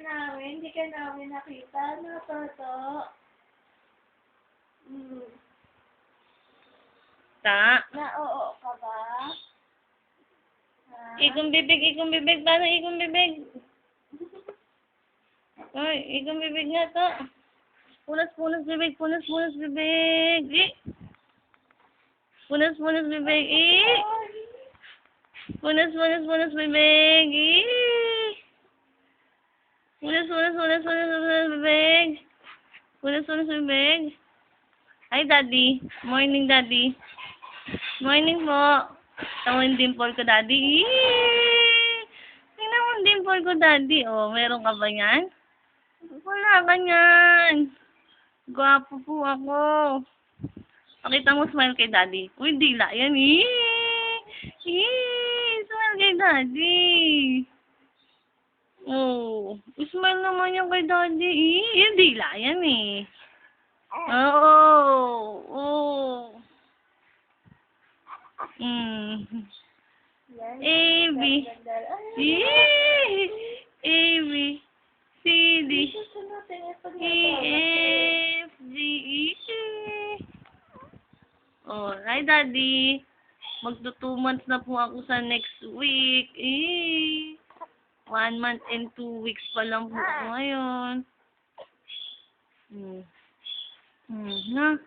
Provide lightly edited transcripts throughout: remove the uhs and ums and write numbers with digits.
namin. Hindi ka namin nakita. No, Toto? Ta. Na-oo ka ba? Ha? Ikong bibig. Paano ikong bibig? Ay, ikong bibig nga to. Punas bibig. Punas bibig. Punas bibig. Punas bibig. Punas bibig. Punas bibig. Ay, Daddy. Morning, Daddy. Morning po. Ito yung dimple ko, Daddy. Tingnan mo yung dimple ko, Daddy. Oh, meron ka ba yan? Wala ka yan. Gwapo po ako. Pakita mo smile kay Daddy. Uy, dila yan. Smile kay Daddy. Oh, smile naman yan kay Daddy. Yung dila yan eh. Oh. Yan. A, B. A, B. C, D. Susunutin niya pag E, F, G, E. Oh, hi Daddy. Magto 2 months na po ako sa next week. 1 month and 2 weeks pa lang po ako ngayon. Na.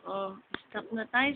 Oh. Stop na tayo.